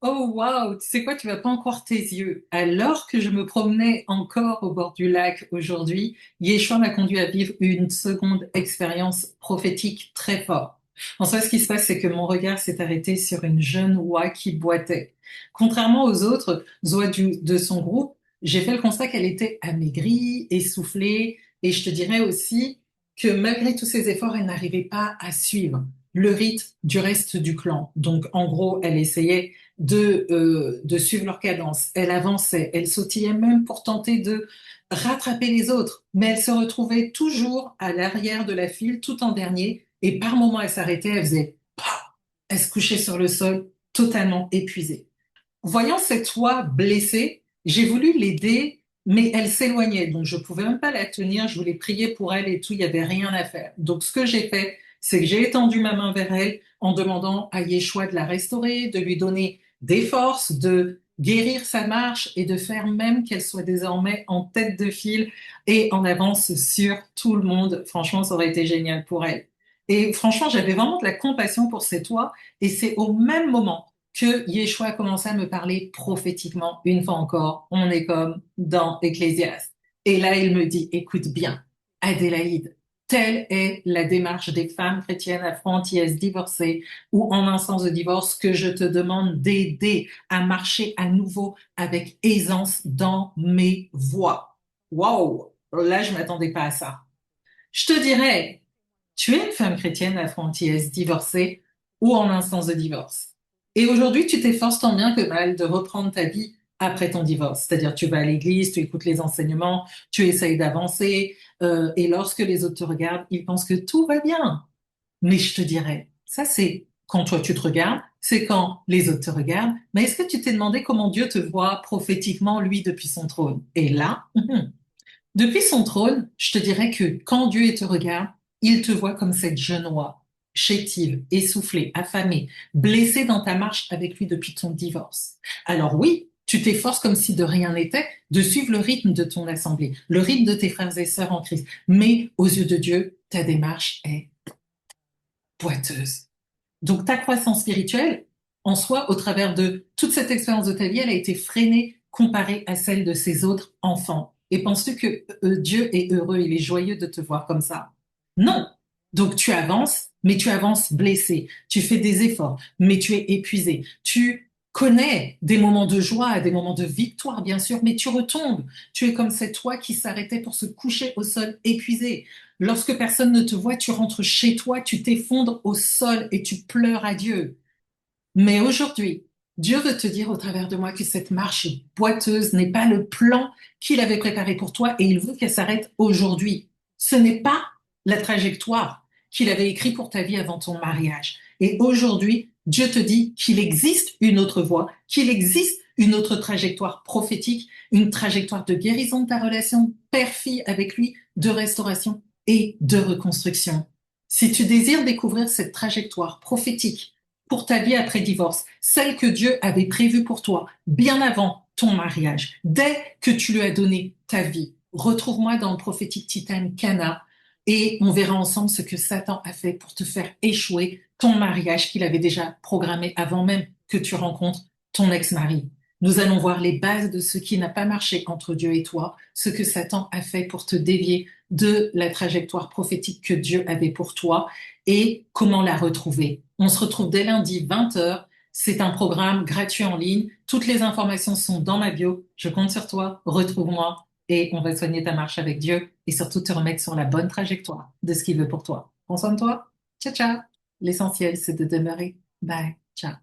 Oh waouh, tu sais quoi, tu vas pas encore tes yeux. Alors que je me promenais encore au bord du lac aujourd'hui, Yeshua m'a conduit à vivre une seconde expérience prophétique très forte. En soi, ce qui se passe, c'est que mon regard s'est arrêté sur une jeune oie qui boitait. Contrairement aux autres oies de son groupe, j'ai fait le constat qu'elle était amaigrie, essoufflée, et je te dirais aussi que malgré tous ses efforts, elle n'arrivait pas à suivre le rythme du reste du clan. Donc, en gros, elle essayait de suivre leur cadence. Elle avançait, elle sautillait même pour tenter de rattraper les autres, mais elle se retrouvait toujours à l'arrière de la file, tout en dernier, et par moments elle s'arrêtait, elle faisait pas, elle se couchait sur le sol, totalement épuisée. Voyant cette oie blessée, j'ai voulu l'aider, mais elle s'éloignait, donc je pouvais même pas la tenir, je voulais prier pour elle et tout, il y avait rien à faire. Donc ce que j'ai fait, c'est que j'ai étendu ma main vers elle en demandant à Yeshua de la restaurer, de lui donner des forces, de guérir sa marche et de faire même qu'elle soit désormais en tête de file et en avance sur tout le monde. Franchement, ça aurait été génial pour elle. Et franchement, j'avais vraiment de la compassion pour cette oie et c'est au même moment que Yeshua a commencé à me parler prophétiquement, une fois encore, on est comme dans Ecclésiaste. Et là, il me dit, écoute bien, Adélaïde, telle est la démarche des femmes chrétiennes afro-antillaises divorcées ou en instance de divorce que je te demande d'aider à marcher à nouveau avec aisance dans mes voies. Waouh! Là, je m'attendais pas à ça. Je te dirais, tu es une femme chrétienne afro-antillaise divorcée ou en instance de divorce. Et aujourd'hui, tu t'efforces tant bien que mal de reprendre ta vie après ton divorce. C'est-à-dire, tu vas à l'église, tu écoutes les enseignements, tu essayes d'avancer, et lorsque les autres te regardent, ils pensent que tout va bien. Mais je te dirais, ça c'est quand toi tu te regardes, c'est quand les autres te regardent. Mais est-ce que tu t'es demandé comment Dieu te voit prophétiquement, lui, depuis son trône? Et là, depuis son trône, je te dirais que quand Dieu te regarde, il te voit comme cette jeune oie, chétive, essoufflée, affamée, blessée dans ta marche avec lui depuis ton divorce. Alors oui, tu t'efforces comme si de rien n'était de suivre le rythme de ton assemblée, le rythme de tes frères et sœurs en Christ. Mais aux yeux de Dieu, ta démarche est boiteuse. Donc ta croissance spirituelle, en soi, au travers de toute cette expérience de ta vie, elle a été freinée comparée à celle de ses autres enfants. Et penses-tu que Dieu est heureux, il est joyeux de te voir comme ça? Non. Donc tu avances, mais tu avances blessé. Tu fais des efforts, mais tu es épuisé. Tu connais des moments de joie, des moments de victoire, bien sûr, mais tu retombes. Tu es comme cette oie qui s'arrêtait pour se coucher au sol épuisé. Lorsque personne ne te voit, tu rentres chez toi, tu t'effondres au sol et tu pleures à Dieu. Mais aujourd'hui, Dieu veut te dire au travers de moi que cette marche boiteuse n'est pas le plan qu'il avait préparé pour toi et il veut qu'elle s'arrête aujourd'hui. Ce n'est pas la trajectoire qu'il avait écrite pour ta vie avant ton mariage. Et aujourd'hui, Dieu te dit qu'il existe une autre voie, qu'il existe une autre trajectoire prophétique, une trajectoire de guérison de ta relation père-fille avec lui, de restauration et de reconstruction. Si tu désires découvrir cette trajectoire prophétique pour ta vie après divorce, celle que Dieu avait prévue pour toi bien avant ton mariage, dès que tu lui as donné ta vie. Retrouve-moi dans le prophétique Titane Cana et on verra ensemble ce que Satan a fait pour te faire échouer ton mariage qu'il avait déjà programmé avant même que tu rencontres ton ex-mari. Nous allons voir les bases de ce qui n'a pas marché entre Dieu et toi, ce que Satan a fait pour te dévier de la trajectoire prophétique que Dieu avait pour toi et comment la retrouver. On se retrouve dès lundi 20h. C'est un programme gratuit en ligne. Toutes les informations sont dans ma bio. Je compte sur toi. Retrouve-moi et on va soigner ta marche avec Dieu et surtout te remettre sur la bonne trajectoire de ce qu'il veut pour toi. Prends soin de toi. Ciao, ciao. L'essentiel, c'est de demeurer. Bye. Ciao.